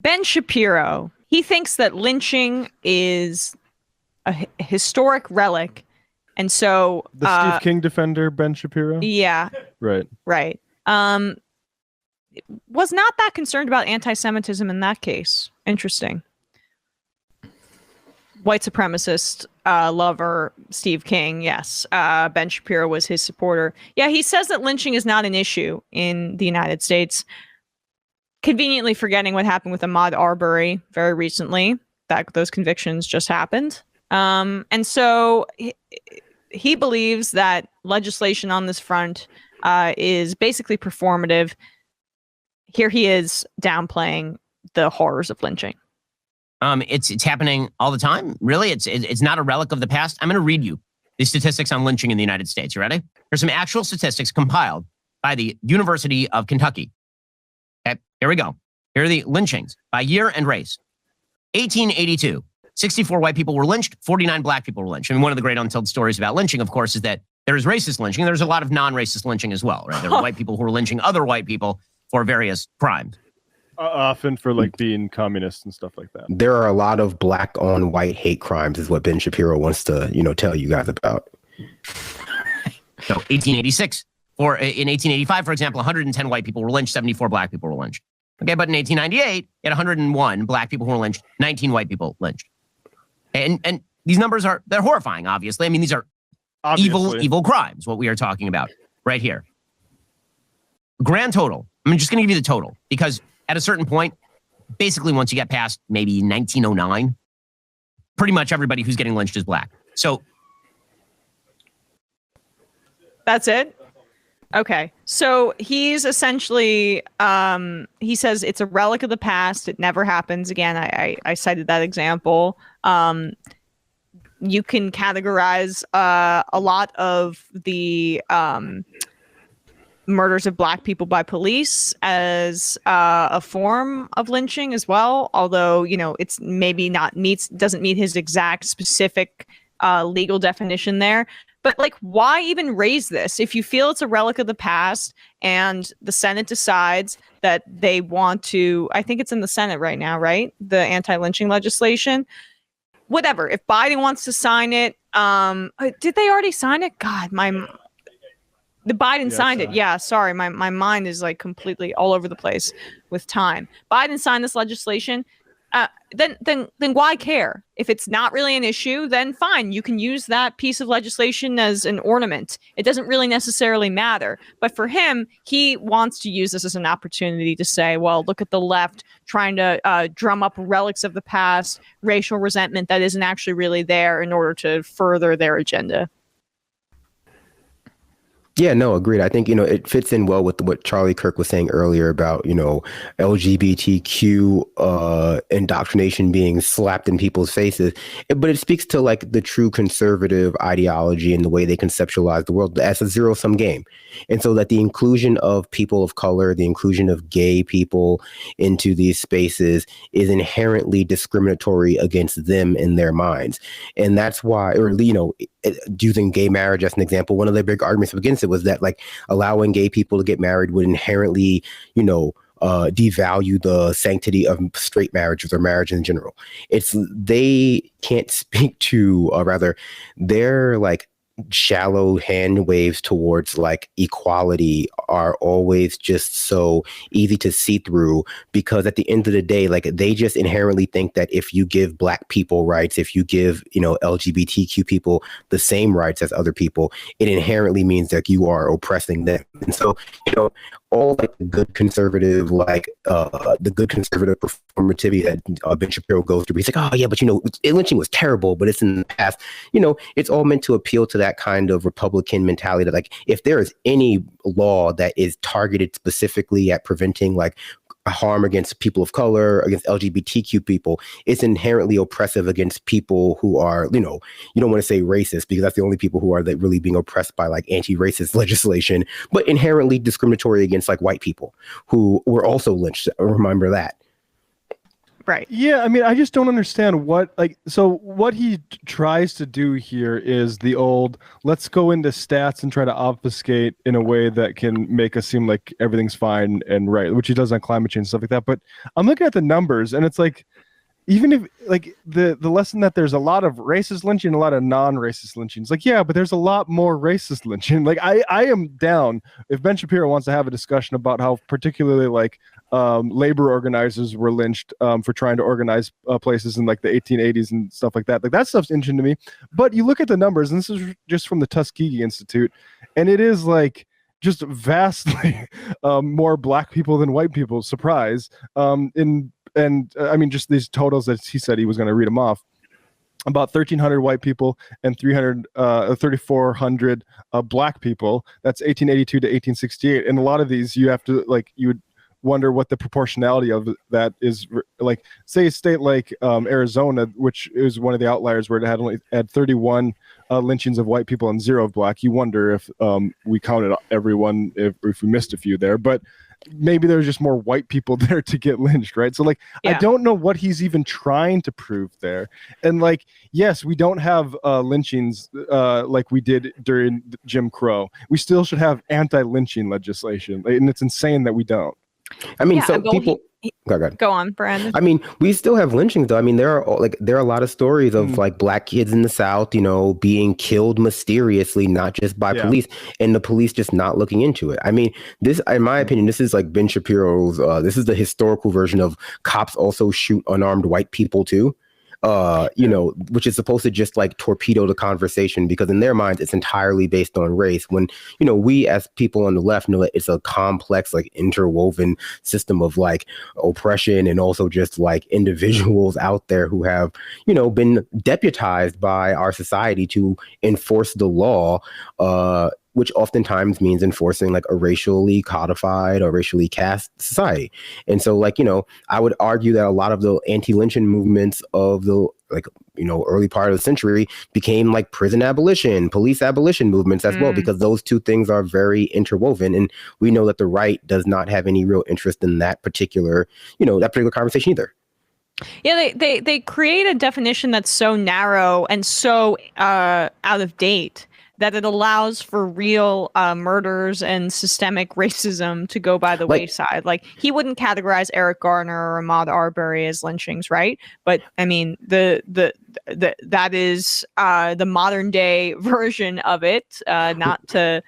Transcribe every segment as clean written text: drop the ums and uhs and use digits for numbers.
Ben Shapiro, he thinks that lynching is a historic relic. And so the Steve King defender, Ben Shapiro. Yeah. Right. Was not that concerned about anti-Semitism in that case. Interesting. White supremacist lover Steve King, yes. Ben Shapiro was his supporter. Yeah, he says that lynching is not an issue in the United States. Conveniently forgetting what happened with Ahmaud Arbery very recently. Those convictions just happened. And so he believes that legislation on this front is basically performative. Here he is downplaying the horrors of lynching. It's happening all the time. Really, it's not a relic of the past. I'm going to read you the statistics on lynching in the United States. You ready? Here's some actual statistics compiled by the University of Kentucky. Okay, here we go. Here are the lynchings by year and race. 1882, 64 white people were lynched, 49 black people were lynched. And one of the great untold stories about lynching, of course, is that there is racist lynching. There's a lot of non-racist lynching as well, right? There are white people who are lynching other white people for various crimes. Often for like being communists and stuff like that. There are a lot of black on white hate crimes is what Ben Shapiro wants to, tell you guys about. So 1886, or in 1885, for example, 110 white people were lynched, 74 black people were lynched. Okay, but in 1898, you had 101 black people who were lynched, 19 white people lynched. And these numbers they're horrifying, obviously. I mean, these are evil crimes, what we are talking about right here. Grand total. I'm just going to give you the total because at a certain point, basically once you get past maybe 1909, pretty much everybody who's getting lynched is black. So that's it? Okay. So he's essentially, he says it's a relic of the past. It never happens again. I cited that example. You can categorize a lot of the murders of black people by police as a form of lynching as well. Although, it's maybe doesn't meet his exact specific legal definition there. But why even raise this? If you feel it's a relic of the past and the Senate decides that they want to, I think it's in the Senate right now, right? The anti-lynching legislation. Whatever. If Biden wants to sign it, did they already sign it? God, the Biden signed it. Yeah, sorry. My mind is completely all over the place with time. Biden signed this legislation. Then why care? If it's not really an issue, then fine. You can use that piece of legislation as an ornament. It doesn't really necessarily matter. But for him, he wants to use this as an opportunity to say, well, look at the left trying to drum up relics of the past, racial resentment that isn't actually really there in order to further their agenda. Yeah, no, agreed. I think, it fits in well with what Charlie Kirk was saying earlier about, LGBTQ indoctrination being slapped in people's faces. But it speaks to the true conservative ideology and the way they conceptualize the world as a zero-sum game. And so that the inclusion of people of color, the inclusion of gay people into these spaces is inherently discriminatory against them in their minds. And that's why, using gay marriage as an example, one of the big arguments against it was that allowing gay people to get married would inherently, devalue the sanctity of straight marriages or marriage in general. They can't speak to, they're shallow hand waves towards equality are always just so easy to see through, because at the end of the day, they just inherently think that if you give black people rights, if you give, LGBTQ people the same rights as other people, it inherently means that you are oppressing them. And so, all the good conservative, the good conservative performativity that Ben Shapiro goes through. He's oh yeah, but lynching was terrible, but it's in the past. It's all meant to appeal to that kind of Republican mentality that if there is any law that is targeted specifically at preventing harm against people of color, against LGBTQ people, it's inherently oppressive against people who are, you don't want to say racist because that's the only people who are really being oppressed by anti-racist legislation, but inherently discriminatory against white people who were also lynched. Remember that. Right. Yeah, I mean, I just don't understand what he tries to do here is the old, let's go into stats and try to obfuscate in a way that can make us seem like everything's fine and right, which he does on climate change and stuff like that. But I'm looking at the numbers, and it's like, even if like the lesson that there's a lot of racist lynching, a lot of non-racist lynchings, like, yeah, but there's a lot more racist lynching. Like I am down if Ben Shapiro wants to have a discussion about how particularly like labor organizers were lynched for trying to organize places in like the 1880s and stuff like that. Like that stuff's interesting to me. But you look at the numbers, and this is just from the Tuskegee Institute, and it is like just vastly more black people than white people. Surprise. I mean, just these totals that he said he was going to read them off. About 1,300 white people and 3,400 black people. That's 1882 to 1868. And a lot of these, you have to you would wonder what the proportionality of that is. Like, say a state like Arizona, which is one of the outliers where it had 31 lynchings of white people and 0 of black. You wonder if we counted everyone, if we missed a few there, but maybe there's just more white people there to get lynched, right? So like, yeah. I don't know what he's even trying to prove there. And like, yes, we don't have lynchings like we did during Jim Crow. We still should have anti-lynching legislation, and it's insane that we don't. I mean, so people. Go on, Brandon. I mean, we still have lynchings, though. I mean, there are a lot of stories of like black kids in the South, being killed mysteriously, not just by police, and the police just not looking into it. I mean, this, in my opinion, this is like Ben Shapiro's. This is the historical version of cops also shoot unarmed white people too. Which is supposed to just like torpedo the conversation, because in their minds it's entirely based on race, when we as people on the left know that it's a complex, like interwoven system of like oppression, and also just like individuals out there who have been deputized by our society to enforce the law, which oftentimes means enforcing like a racially codified or racially cast society. And so I would argue that a lot of the anti-lynching movements of the early part of the century became like prison abolition, police abolition movements as well, because those two things are very interwoven. And we know that the right does not have any real interest in that particular conversation either. Yeah, they create a definition that's so narrow and so out of date that it allows for real murders and systemic racism to go by the wayside. Like, he wouldn't categorize Eric Garner or Ahmaud Arbery as lynchings, right? But I mean, that is the modern day version of it. Not to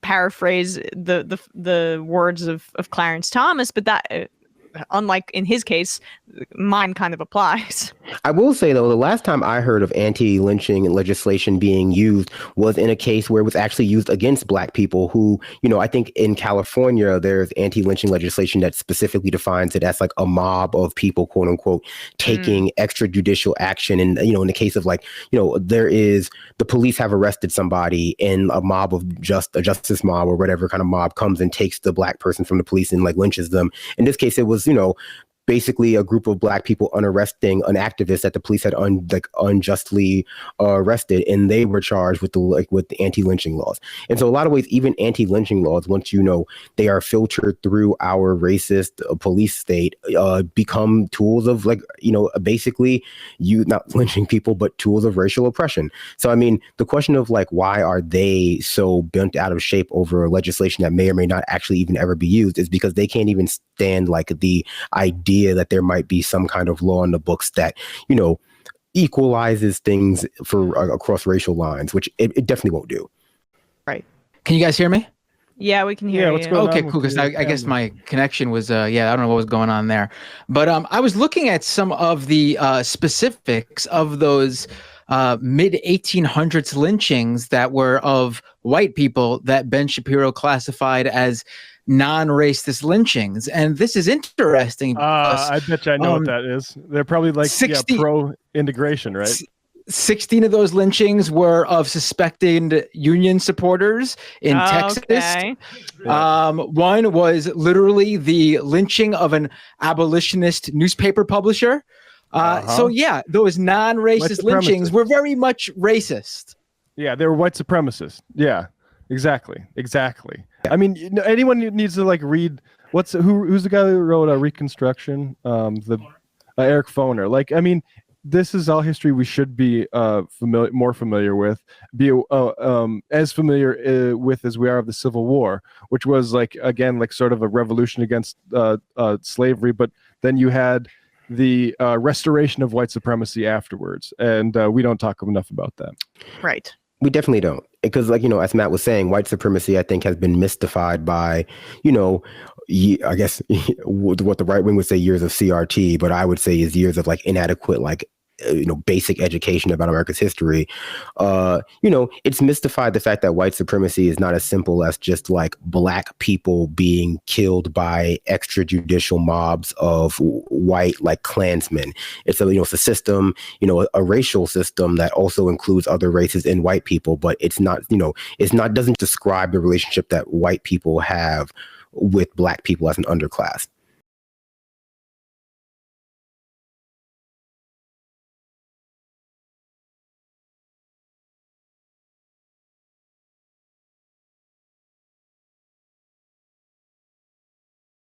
paraphrase the words of Clarence Thomas, but that. Unlike in his case, mine kind of applies. I will say, though, the last time I heard of anti-lynching legislation being used was in a case where it was actually used against black people who, I think in California, there's anti-lynching legislation that specifically defines it as like a mob of people, quote unquote, taking extrajudicial action. And, in the case of there is the police have arrested somebody, and a mob of a justice mob or whatever kind of mob comes and takes the black person from the police and like lynches them. In this case, it was basically a group of black people unarresting an activist that the police had unjustly arrested, and they were charged with the anti-lynching laws. And so a lot of ways, even anti-lynching laws, once they are filtered through our racist police state, become tools of basically not lynching people, but tools of racial oppression. So I mean, the question of why are they so bent out of shape over legislation that may or may not actually even ever be used is because they can't even stand the idea that there might be some kind of law in the books that equalizes things for across racial lines, which it definitely won't do. Right. Can you guys hear me? Yeah, we can hear you. What's going Okay, on cool. Because I guess my connection was, I don't know what was going on there. But I was looking at some of the specifics of those mid 1800s lynchings that were of white people that Ben Shapiro classified as non-racist lynchings. And this is interesting. I bet you I know what that is. They're probably pro-integration, right? 16 of those lynchings were of suspected union supporters in Texas. Okay. One was literally the lynching of an abolitionist newspaper publisher. So yeah, those non-racist lynchings were very much racist. Yeah, they were white supremacists. Yeah, exactly. I mean, anyone who needs to read who's the guy who wrote Reconstruction? Eric Foner. Like, I mean, this is all history we should be more familiar with, be as familiar with as we are of the Civil War, which was like, again, like sort of a revolution against slavery, but then you had the restoration of white supremacy afterwards, and we don't talk enough about that. Right. We definitely don't. Because, like, as Matt was saying, white supremacy, I think, has been mystified by, I guess what the right wing would say years of CRT, but I would say is years of like inadequate, like, basic education about America's history. It's mystified the fact that white supremacy is not as simple as just like black people being killed by extrajudicial mobs of white, like, Klansmen. It's it's a system, a racial system that also includes other races and white people, but it's not, doesn't describe the relationship that white people have with black people as an underclass.